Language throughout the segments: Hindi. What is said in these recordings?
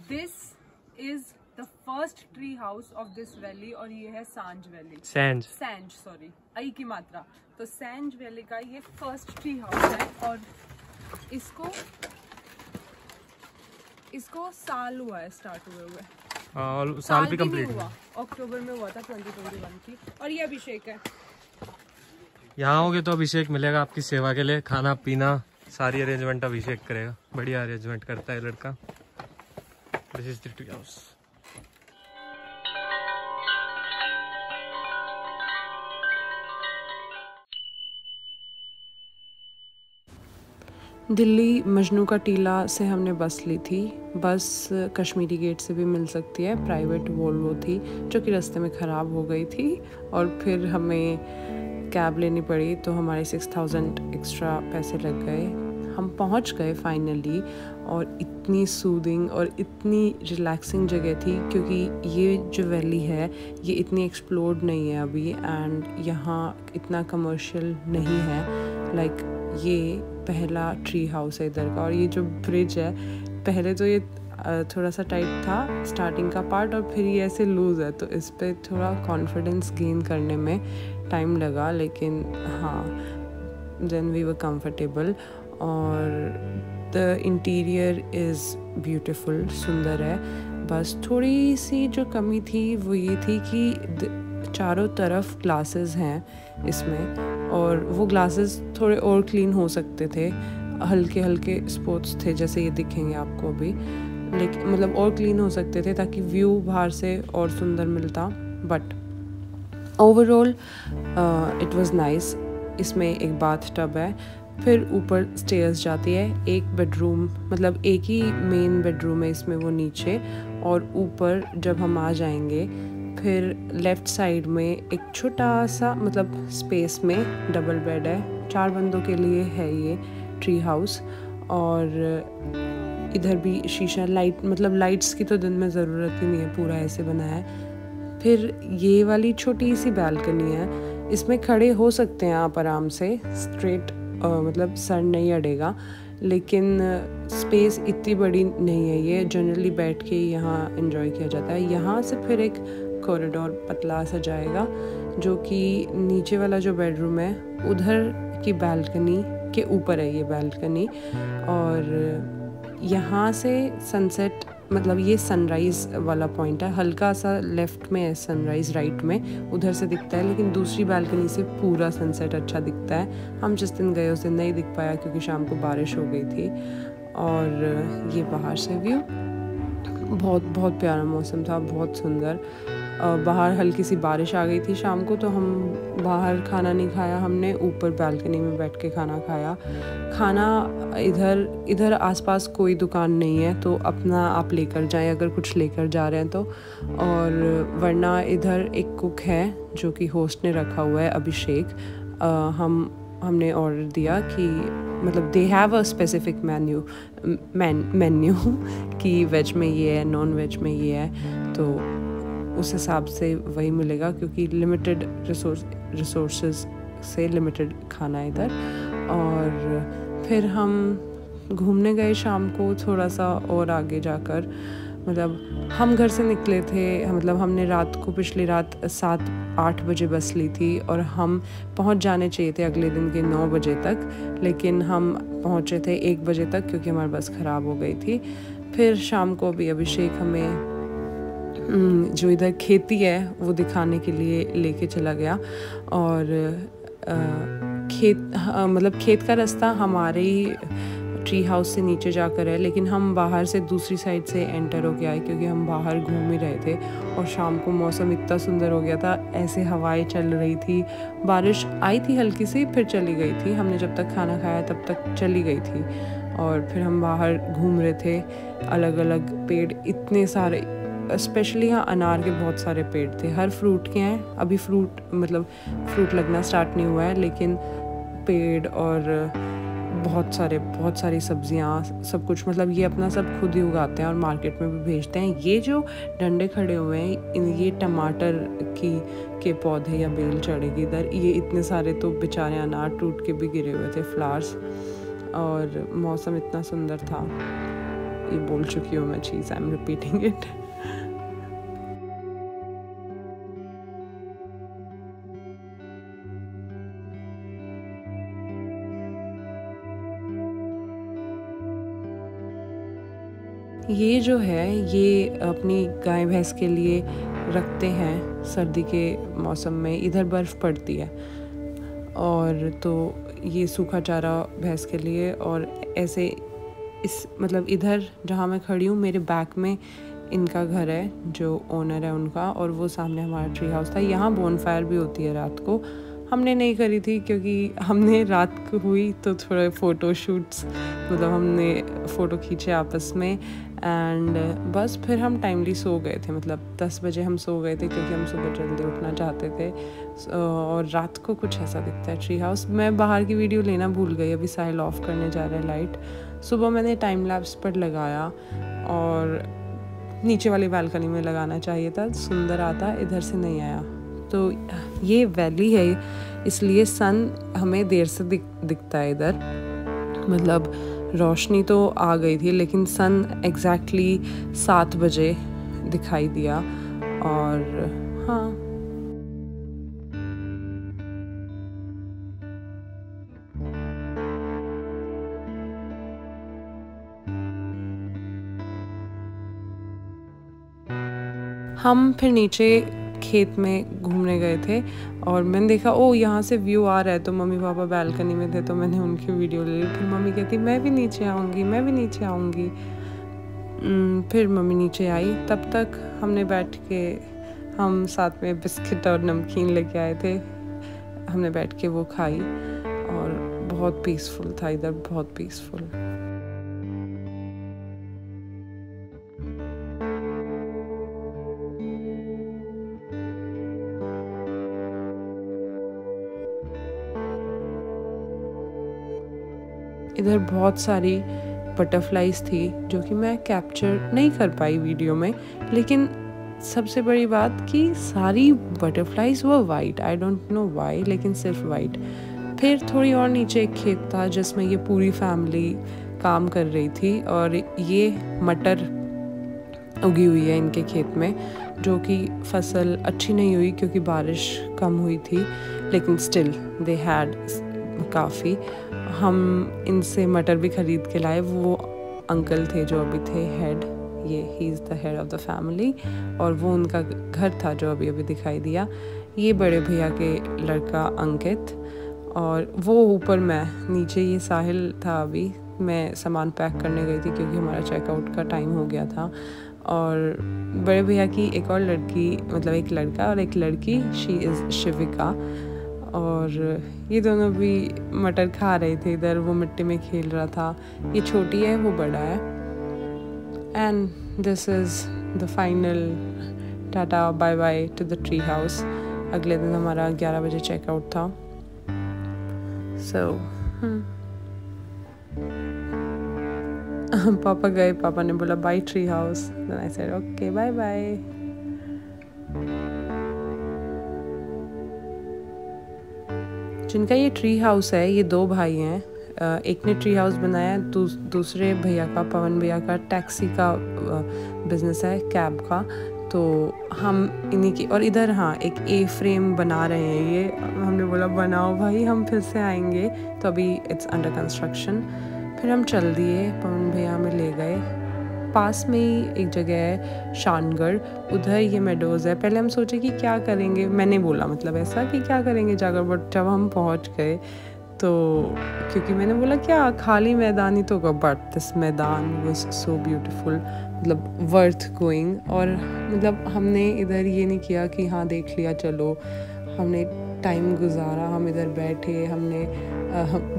This is the first tree house of this valley और ये है सांज वैली। सैंज सॉरी, आई की मात्रा। तो सैंज वैली का ये फर्स्ट ट्री हाउस है और इसको साल हुआ है स्टार्ट हुए। साल भी कंप्लीट हुआ, अक्टूबर में हुआ था 2021 की। और ये अभिषेक है। यहाँ होगे तो अभिषेक मिलेगा आपकी सेवा के लिए, खाना पीना सारी अरेंजमेंट अभिषेक करेगा। बढ़िया अरेंजमेंट करता है लड़का। This is the tree house. Delhi Majnu का टीला से हमने बस ली थी। बस कश्मीरी गेट से भी मिल सकती है, प्राइवेट वोल्वो थी जो कि रास्ते में ख़राब हो गई थी और फिर हमें कैब लेनी पड़ी, तो हमारे 6000 एक्स्ट्रा पैसे लग गए। हम पहुंच गए फाइनली और इतनी सूदिंग और इतनी रिलैक्सिंग जगह थी क्योंकि ये जो वैली है ये इतनी एक्सप्लोर्ड नहीं है अभी एंड यहाँ इतना कमर्शियल नहीं है। लाइक ये पहला ट्री हाउस है इधर का। और ये जो ब्रिज है, पहले तो ये थोड़ा सा टाइट था स्टार्टिंग का पार्ट और फिर ये ऐसे लूज़ है, तो इस पे थोड़ा कॉन्फिडेंस गेन करने में टाइम लगा, लेकिन हाँ देन वी वर कंफर्टेबल। और द इंटीरियर इज़ ब्यूटीफुल, सुंदर है। बस थोड़ी सी जो कमी थी वो ये थी कि चारों तरफ ग्लासेस हैं इसमें और वो ग्लासेस थोड़े और क्लीन हो सकते थे। हल्के हल्के स्पॉट्स थे जैसे ये दिखेंगे आपको अभी, लेकिन मतलब और क्लीन हो सकते थे ताकि व्यू बाहर से और सुंदर मिलता। But overall it was nice. इसमें एक बाथ टब है, फिर ऊपर स्टेयर्स जाती है। एक बेडरूम, मतलब एक ही मेन बेडरूम है इसमें, वो नीचे, और ऊपर जब हम आ जाएंगे फिर लेफ़्ट साइड में एक छोटा सा मतलब स्पेस में डबल बेड है। 4 बंदों के लिए है ये ट्री हाउस। और इधर भी शीशा लाइट, मतलब लाइट्स की तो दिन में ज़रूरत ही नहीं है, पूरा ऐसे बना है। फिर ये वाली छोटी सी बालकनी है, इसमें खड़े हो सकते हैं आप आराम से, स्ट्रेट मतलब सर नहीं अड़ेगा, लेकिन स्पेस इतनी बड़ी नहीं है। ये जनरली बैठ के यहाँ एंजॉय किया जाता है। यहाँ से फिर एक कॉरिडोर पतला सा जाएगा जो कि नीचे वाला जो बेडरूम है उधर की बालकनी के ऊपर है ये बालकनी। और यहाँ से सनसेट, मतलब ये सनराइज़ वाला पॉइंट है, हल्का सा लेफ़्ट में है सनराइज़, राइट में उधर से दिखता है, लेकिन दूसरी बालकनी से पूरा सनसेट अच्छा दिखता है। हम जिस दिन गए उस दिन नहीं दिख पाया क्योंकि शाम को बारिश हो गई थी। और ये बाहर से व्यू, बहुत बहुत प्यारा मौसम था, बहुत सुंदर। बाहर हल्की सी बारिश आ गई थी शाम को, तो हम बाहर खाना नहीं खाया, हमने ऊपर बालकनी में बैठ के खाना खाया। खाना इधर आसपास कोई दुकान नहीं है, तो अपना आप लेकर जाएं अगर कुछ लेकर जा रहे हैं तो। और वरना इधर एक कुक है जो कि होस्ट ने रखा हुआ है, अभिषेक। हमने ऑर्डर दिया कि मतलब they have a specific menu कि वेज में ये है, नॉन वेज में ये है, तो उस हिसाब से वही मिलेगा क्योंकि लिमिटेड रिसोर्सेज से लिमिटेड खाना इधर। और फिर हम घूमने गए शाम को थोड़ा सा और आगे जाकर। मतलब हम घर से निकले थे, मतलब हमने रात को पिछली रात 7-8 बजे बस ली थी और हम पहुंच जाने चाहिए थे अगले दिन के 9 बजे तक, लेकिन हम पहुंचे थे 1 बजे तक क्योंकि हमारी बस ख़राब हो गई थी। फिर शाम को भी अभिषेक हमें जो इधर खेती है वो दिखाने के लिए लेके चला गया। और खेत का रास्ता हमारे ही ट्री हाउस से नीचे जाकर है, लेकिन हम बाहर से दूसरी साइड से एंटर होके आए क्योंकि हम बाहर घूम ही रहे थे। और शाम को मौसम इतना सुंदर हो गया था, ऐसे हवाएं चल रही थी, बारिश आई थी हल्की सी, फिर चली गई थी। हमने जब तक खाना खाया तब तक चली गई थी। और फिर हम बाहर घूम रहे थे, अलग अलग पेड़ इतने सारे, स्पेशली यहाँ अनार के बहुत सारे पेड़ थे, हर फ्रूट के हैं। अभी फ्रूट लगना स्टार्ट नहीं हुआ है, लेकिन पेड़ और बहुत सारी सब्जियाँ, सब कुछ, मतलब ये अपना सब खुद ही उगाते हैं और मार्केट में भी भेजते हैं। ये जो डंडे खड़े हुए हैं, ये टमाटर के पौधे या बेल चढ़ेगी इधर। ये इतने सारे तो बेचारे अनार टूट के भी गिरे हुए थे, फ्लावर्स। और मौसम इतना सुंदर था। ये बोल चुकी हूँ मैं चीज़, आई एम रिपीटिंग इट। ये जो है ये अपनी गाय भैंस के लिए रखते हैं सर्दी के मौसम में, इधर बर्फ़ पड़ती है और तो ये सूखा चारा भैंस के लिए। और ऐसे इस मतलब इधर जहाँ मैं खड़ी हूँ मेरे बैक में इनका घर है, जो ओनर है उनका, और वो सामने हमारा ट्री हाउस था। यहाँ बोनफायर भी होती है रात को, हमने नहीं करी थी क्योंकि हमने रात को हुई तो थोड़े फ़ोटो शूट्स, मतलब हमने फ़ोटो खींचे आपस में एंड बस फिर हम टाइमली सो गए थे, मतलब 10 बजे हम सो गए थे क्योंकि हम सुबह जल्दी उठना चाहते थे। और रात को कुछ ऐसा दिखता है ट्री हाउस। मैं बाहर की वीडियो लेना भूल गई, अभी साहिल ऑफ करने जा रहा है लाइट। सुबह मैंने टाइम लैप्स पर लगाया और नीचे वाली बालकनी में लगाना चाहिए था, सुंदर आता, इधर से नहीं आया। तो ये वैली है इसलिए सन हमें देर से दिखता है इधर, मतलब रोशनी तो आ गई थी लेकिन सन एग्जैक्टली 7 बजे दिखाई दिया। और हाँ, हम फिर नीचे खेत में घूमने गए थे और मैंने देखा ओ यहाँ से व्यू आ रहा है, तो मम्मी पापा बालकनी में थे तो मैंने उनकी वीडियो ले ली। फिर मम्मी कहती मैं भी नीचे आऊँगी, मैं भी नीचे आऊँगी। फिर मम्मी नीचे आई, तब तक हमने बैठ के, हम साथ में बिस्किट और नमकीन लेके आए थे, हमने बैठ के वो खाई और बहुत पीसफुल था इधर, बहुत पीसफुल। इधर बहुत सारी बटरफ्लाइज थी जो कि मैं कैप्चर नहीं कर पाई वीडियो में, लेकिन सबसे बड़ी बात कि सारी बटरफ्लाइज वो white, I don't know why, लेकिन सिर्फ वाइट। फिर थोड़ी और नीचे एक खेत था जिसमें ये पूरी फैमिली काम कर रही थी और ये मटर उगी हुई है इनके खेत में, जो कि फसल अच्छी नहीं हुई क्योंकि बारिश कम हुई थी, लेकिन स्टिल दे हैड काफ़ी। हम इनसे मटर भी ख़रीद के लाए। वो अंकल थे जो अभी थे हेड, ये he is the head of the family, और वो उनका घर था जो अभी अभी दिखाई दिया। ये बड़े भैया के लड़का अंकित, और वो ऊपर मैं, नीचे ये साहिल था। अभी मैं सामान पैक करने गई थी क्योंकि हमारा चेकआउट का टाइम हो गया था। और बड़े भैया की एक और लड़की, मतलब एक लड़का और एक लड़की, शी इज़ शिविका, और ये दोनों भी मटर खा रहे थे इधर। वो मिट्टी में खेल रहा था। ये छोटी है, वो बड़ा है। And this is the final tata bye bye to the tree house. अगले दिन हमारा 11 बजे चेकआउट था। सो पापा गए, पापा ने बोला bye tree house, then I said okay bye bye. जिनका ये ट्री हाउस है, ये 2 भाई हैं। एक ने ट्री हाउस बनाया, दूसरे भैया का, पवन भैया का टैक्सी का बिजनेस है, कैब का। तो हम इन्हीं की, और इधर हाँ एक ए फ्रेम बना रहे हैं ये। हमने बोला बनाओ भाई, हम फिर से आएंगे, तो अभी इट्स अंडर कंस्ट्रक्शन। फिर हम चल दिए, पवन भैया हमें ले गए। पास में ही एक जगह है शानगढ़, उधर ये मेडोज़ है। पहले हम सोचे कि क्या करेंगे, मैंने बोला मतलब ऐसा कि क्या करेंगे जाकर, बट जब हम पहुंच गए तो, क्योंकि मैंने बोला क्या खाली मैदान ही तो, बट दिस मैदान वाज सो ब्यूटीफुल, मतलब वर्थ गोइंग। और मतलब हमने इधर ये नहीं किया कि हाँ देख लिया चलो, हमने टाइम गुजारा, हम इधर बैठे, हमने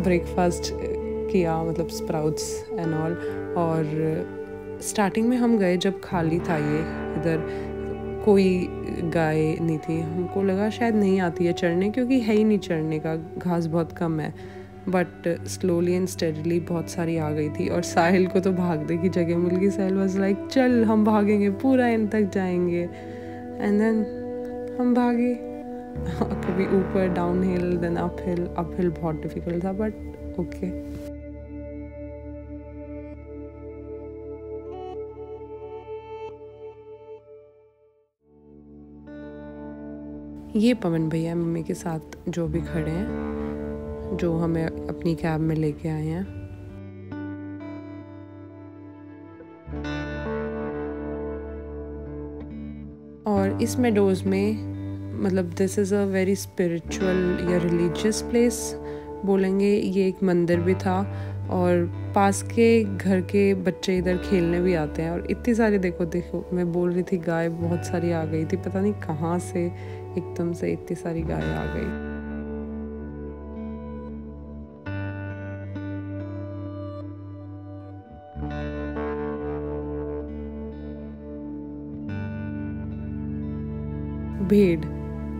ब्रेकफास्ट किया, मतलब स्प्राउट्स एंड ऑल। और स्टार्टिंग में हम गए जब खाली था ये, इधर कोई गाय नहीं थी। हमको लगा शायद नहीं आती है चढ़ने, क्योंकि है ही नहीं चढ़ने का, घास बहुत कम है। बट स्लोली एंड स्टेडली बहुत सारी आ गई थी। और साहिल को तो भागने की जगह मिल गई। साहिल वाज लाइक चल हम भागेंगे, पूरा एंड तक जाएंगे। एंड देन हम भागे, कभी ऊपर down hill, then up hill बहुत डिफिकल्ट था, बट ओके। ये पवन भैया मम्मी के साथ जो भी खड़े हैं, जो हमें अपनी कैब में लेके आए हैं। और इस मेडोज में मतलब this is a very spiritual या रिलीजियस प्लेस बोलेंगे। ये एक मंदिर भी था और पास के घर के बच्चे इधर खेलने भी आते हैं। और इतनी सारी देखो मैं बोल रही थी गाय बहुत सारी आ गई थी, पता नहीं कहाँ से एकदम से इतनी सारी गाय आ गई।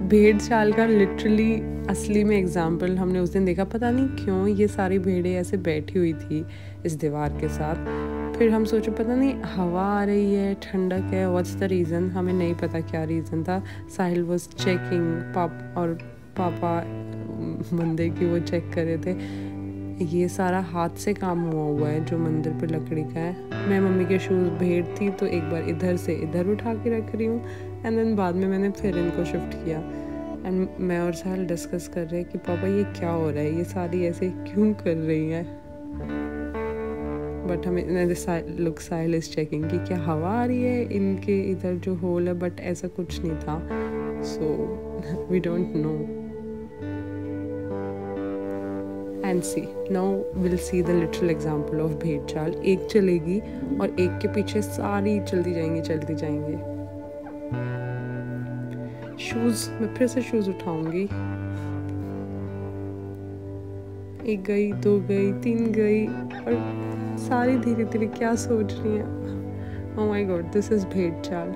भेड़ चाल का लिटरली असली में एग्जाम्पल हमने उस दिन देखा। पता नहीं क्यों ये सारी भेड़ें ऐसे बैठी हुई थी इस दीवार के साथ। फिर हम सोचे पता नहीं हवा आ रही है, ठंडक है, व्हाट्स द रीज़न, हमें नहीं पता क्या रीज़न था। साहिल वाज चेकिंग, पापा मंदिर की वो चेक कर रहे थे। ये सारा हाथ से काम हुआ है जो मंदिर पे लकड़ी का है। मैं मम्मी के शूज़ भेड़ थी तो एक बार इधर से इधर उठा के रख रही हूँ एंड देन बाद में मैंने फिर इनको शिफ्ट किया। एंड मैं और साहिल डिस्कस कर रहे हैं कि पापा ये क्या हो रहा है, ये सारी ऐसे क्यों कर रही हैं। बट हमें साहिल इज चेकिंग कि क्या हवा आ रही है इनके इधर जो होल है, बट ऐसा कुछ नहीं था। So we don't know. And see now will see the literal example of भेड़ चाल। एक चलेगी और एक के पीछे सारी चलती जाएंगे। शूज, मैं फिर से शूज उठाऊंगी। एक गई, दो गई, तीन गई और सारी धीरे धीरे क्या सोच रही हैं। Oh my God, this is भेड़ चाल।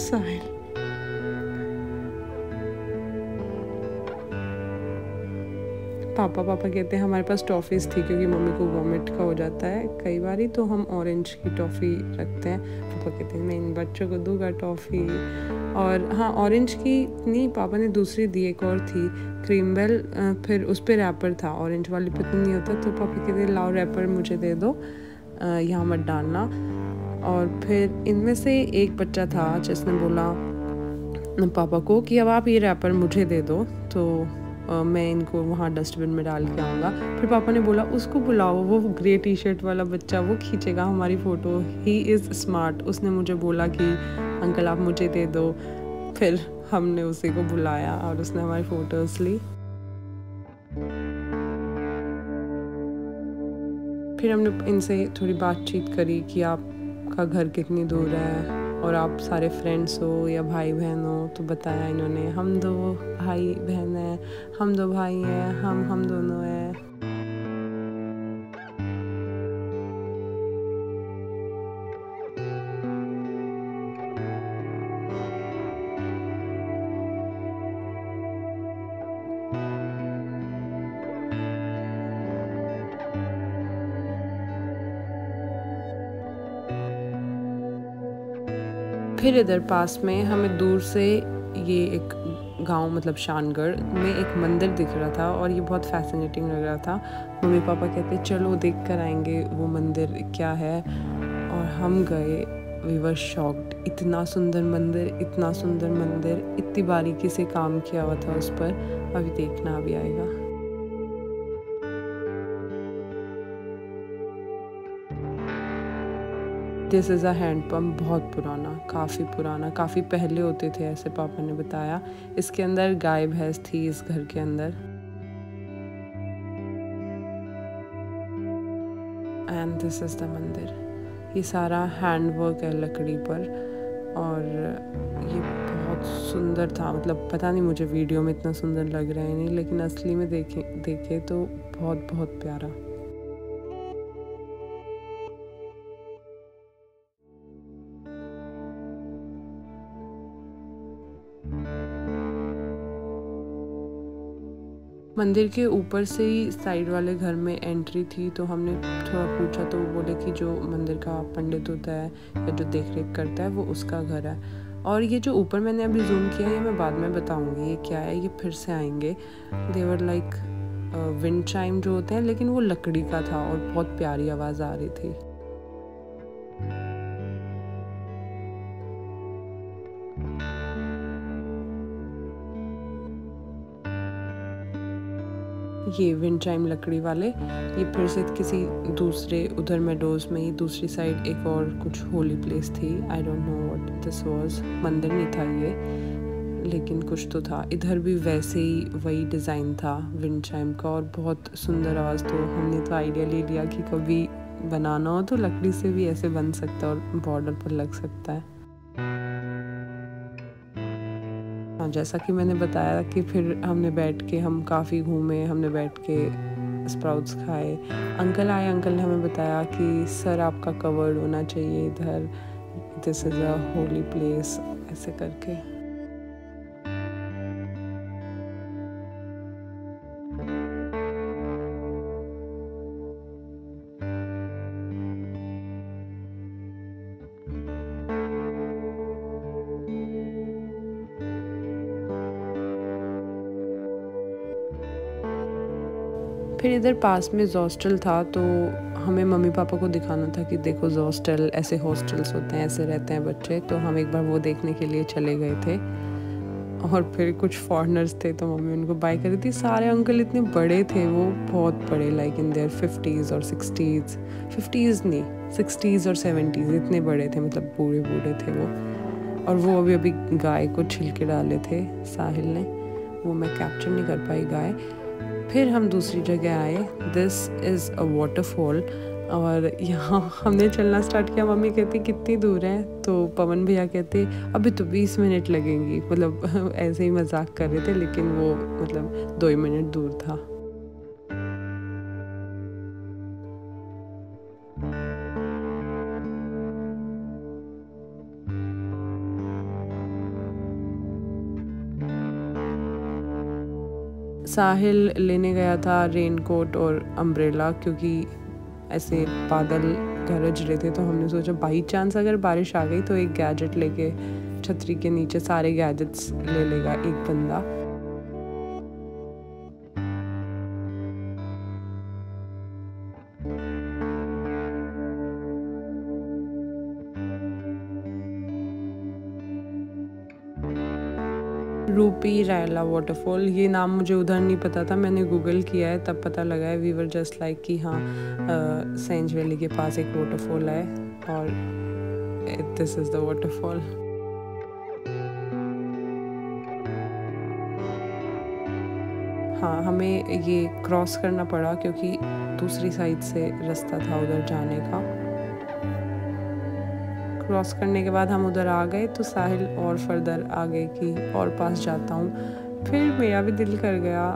साहिल पापा कहते हैं हमारे पास टॉफ़ीज़ थी क्योंकि मम्मी को वॉमिट का हो जाता है कई बार ही, तो हम ऑरेंज की टॉफ़ी रखते हैं। पापा कहते हैं मैं इन बच्चों को दूंगा टॉफ़ी। और हाँ, ऑरेंज की नहीं, पापा ने दूसरी दी, एक और थी क्रीम बेल, फिर उस पर रैपर था, ऑरेंज वाली पे तो नहीं होता। तो पापा कहते हैं लाओ रैपर मुझे दे दो, यहाँ मत डालना। और फिर इनमें से एक बच्चा था जिसने बोला पापा को कि अब आप ये रैपर मुझे दे दो, तो मैं इनको वहाँ डस्टबिन में डाल के आऊँगा। फिर पापा ने बोला उसको बुलाओ, वो ग्रे टी शर्ट वाला बच्चा, वो खींचेगा हमारी फ़ोटो, ही इज़ स्मार्ट। उसने मुझे बोला कि अंकल आप मुझे दे दो। फिर हमने उसी को बुलाया और उसने हमारी फ़ोटोज़ ली। फिर हमने इनसे थोड़ी बातचीत करी कि आपका घर कितनी दूर है और आप सारे फ्रेंड्स हो या भाई बहन हो। तो बताया इन्होंने हम 2 भाई बहन हैं, हम 2 भाई हैं, हम दोनों हैं। फिर इधर पास में हमें दूर से ये एक गांव मतलब शानगढ़ में एक मंदिर दिख रहा था और ये बहुत फैसिनेटिंग लग रहा था। मम्मी पापा कहते चलो देख कर आएंगे वो मंदिर क्या है। और हम गए, वी वर शॉक्ड। इतना सुंदर मंदिर, इतनी बारीकी से काम किया हुआ था उस पर। अभी देखना भी आएगा। दिस इज़ अ हैंडपम्प, बहुत पुराना, काफ़ी पहले होते थे ऐसे पापा ने बताया। इसके अंदर गाय भैंस थी इस घर के अंदर। एंड दिस इज़ द मंदिर। ये सारा हैंडवर्क है लकड़ी पर और ये बहुत सुंदर था। मतलब पता नहीं मुझे वीडियो में इतना सुंदर लग रहा है नहीं, लेकिन असली में देखे तो बहुत प्यारा। मंदिर के ऊपर से ही साइड वाले घर में एंट्री थी, तो हमने थोड़ा पूछा तो वो बोले कि जो मंदिर का पंडित होता है या जो देख रेख करता है वो उसका घर है। और ये जो ऊपर मैंने अभी जूम किया ये मैं बाद में बताऊंगी ये क्या है, ये फिर से आएंगे। देवर लाइक विंड चाइम जो होते हैं, लेकिन वो लकड़ी का था और बहुत प्यारी आवाज़ आ रही थी। ये विंड चाइम लकड़ी वाले, ये फिर से किसी दूसरे उधर मेडोज में ही दूसरी साइड एक और कुछ होली प्लेस थी। I don't know what this was, मंदिर नहीं था ये, लेकिन कुछ तो था। इधर भी वैसे ही वही डिज़ाइन था विंड चाइम का, और बहुत सुंदर आवाज़। तो हमने तो आइडिया ले लिया कि कभी बनाना हो तो लकड़ी से भी ऐसे बन सकता है और बॉर्डर पर लग सकता है। हाँ, जैसा कि मैंने बताया कि फिर हमने बैठ के हम काफ़ी घूमे, हमने बैठ के स्प्राउट्स खाए। अंकल आए, अंकल ने हमें बताया कि सर आपका कवर्ड होना चाहिए इधर, this is a holy place, ऐसे करके। फिर इधर पास में हॉस्टल था, तो हमें मम्मी पापा को दिखाना था कि देखो हॉस्टल, ऐसे हॉस्टल्स होते हैं, ऐसे रहते हैं बच्चे। तो हम एक बार वो देखने के लिए चले गए थे। और फिर कुछ फॉरेनर्स थे तो मम्मी उनको बाय कर रही थी। सारे अंकल इतने बड़े थे, वो बहुत बड़े, लाइक इन देयर 50s और 60s, 50s नहीं 60s और 70s, इतने बड़े थे, मतलब बूढ़े बूढ़े थे वो। और वो अभी गाय को छिलके डाले थे साहिल ने, वो मैं कैप्चर नहीं कर पाई गाय। फिर हम दूसरी जगह आए, दिस इज़ अ वाटरफॉल, और यहाँ हमने चलना स्टार्ट किया। मम्मी कहती कितनी दूर है, तो पवन भैया कहते अभी तो 20 मिनट लगेंगी, मतलब ऐसे ही मजाक कर रहे थे, लेकिन वो मतलब 2 मिनट दूर था। साहिल लेने गया था रेनकोट और अम्ब्रेला, क्योंकि ऐसे बादल गरज रहे थे। तो हमने सोचा बाई चांस अगर बारिश आ गई तो एक गैजेट लेके छतरी के नीचे सारे गैजेट्स ले लेगा एक बंदा। रूपी रायला वाटरफॉल, ये नाम मुझे उधर नहीं पता था, मैंने गूगल किया है तब पता लगा है। वी वर जस्ट लाइक कि हाँ सेंज वैली के पास एक वाटरफॉल है और दिस इज़ द वाटरफॉल। हाँ, हमें ये क्रॉस करना पड़ा क्योंकि दूसरी साइड से रास्ता था उधर जाने का। क्रॉस करने के बाद हम उधर आ गए, तो साहिल और फर्दर आगे की और पास जाता हूँ। फिर मेरा भी दिल कर गया,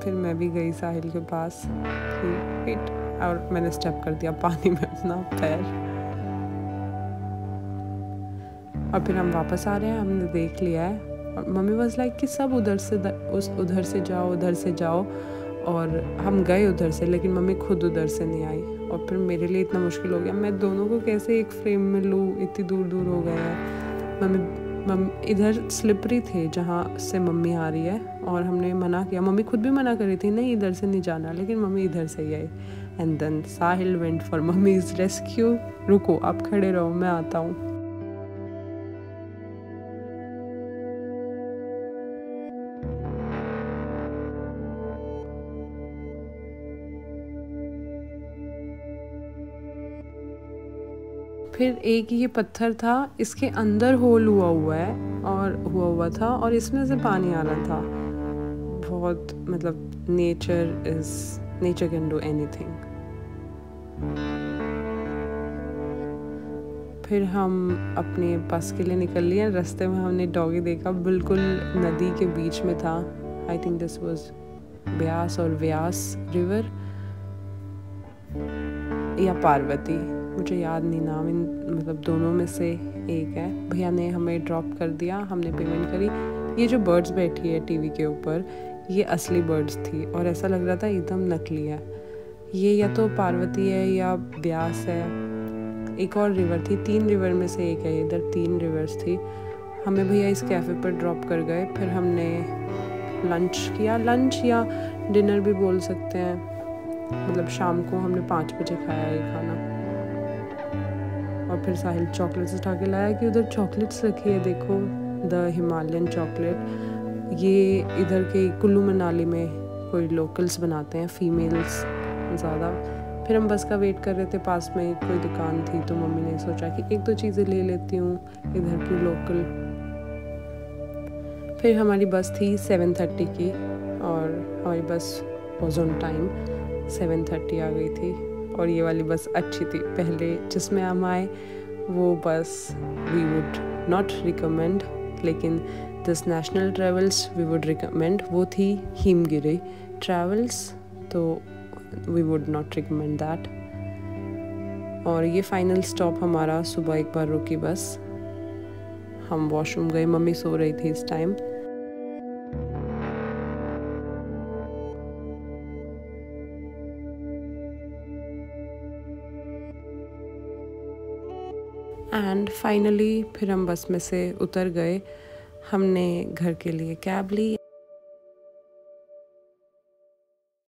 फिर मैं भी गई साहिल के पास फिट, और मैंने स्टेप कर दिया पानी में अपना पैर। और फिर हम वापस आ रहे हैं, हमने देख लिया है। और मम्मी वाज लाइक कि सब उधर से जाओ, उधर से जाओ। और हम गए उधर से, लेकिन मम्मी खुद उधर से नहीं आई। और फिर मेरे लिए इतना मुश्किल हो गया, मैं दोनों को कैसे एक फ्रेम में लूँ, इतनी दूर दूर हो गए हैं। मम्मी इधर स्लिपरी थे जहाँ से मम्मी आ रही है, और हमने मना किया। मम्मी खुद भी मना कर रही थी नहीं इधर से नहीं जाना, लेकिन मम्मी इधर से ही आई। And then Sahil went for mummy's rescue. रुको आप खड़े रहो, मैं आता हूँ। फिर एक ये पत्थर था, इसके अंदर होल हुआ था और इसमें से पानी आ रहा था। बहुत मतलब नेचर कैन डू एनीथिंग। फिर हम अपने बस के लिए निकल लिए। रास्ते में हमने डॉगी देखा, बिल्कुल नदी के बीच में था। I think this was Beas और व्यास रिवर या पार्वती, मुझे याद नहीं नाम, इन मतलब दोनों में से एक है। भैया ने हमें ड्रॉप कर दिया, हमने पेमेंट करी। ये जो बर्ड्स बैठी है टीवी के ऊपर, ये असली बर्ड्स थी और ऐसा लग रहा था एकदम नकली है। ये या तो पार्वती है या ब्यास है। एक और रिवर थी, 3 रिवर में से एक है, इधर 3 रिवर्स थी। हमें भैया इस कैफ़े पर ड्रॉप कर गए। फिर हमने लंच किया, लंच या डिनर भी बोल सकते हैं, मतलब शाम को हमने 5 बजे खाया ये खाना। और फिर साहिल चॉकलेट्स उठा के लाया कि उधर चॉकलेट्स रखी है, देखो द हिमालयन चॉकलेट। ये इधर के कुल्लू मनाली में कोई लोकल्स बनाते हैं, फीमेल्स ज़्यादा। फिर हम बस का वेट कर रहे थे, पास में कोई दुकान थी तो मम्मी ने सोचा कि एक दो चीज़ें ले लेती हूँ इधर की लोकल। फिर हमारी बस थी 7:30 की और हमारी बस वॉज ऑन टाइम, 7:30 आ गई थी। और ये वाली बस अच्छी थी, पहले जिसमें हम आए वो bus we would not recommend, लेकिन this national travels we would recommend. वो थी हिमगिरी ट्रेवल्स, तो we would not recommend that. और ये फाइनल स्टॉप हमारा, सुबह एक बार रुकी बस, हम वॉशरूम गए, मम्मी सो रही थी इस टाइम। एंड फाइनली फिर हम बस में से उतर गए, हमने घर के लिए कैब ली।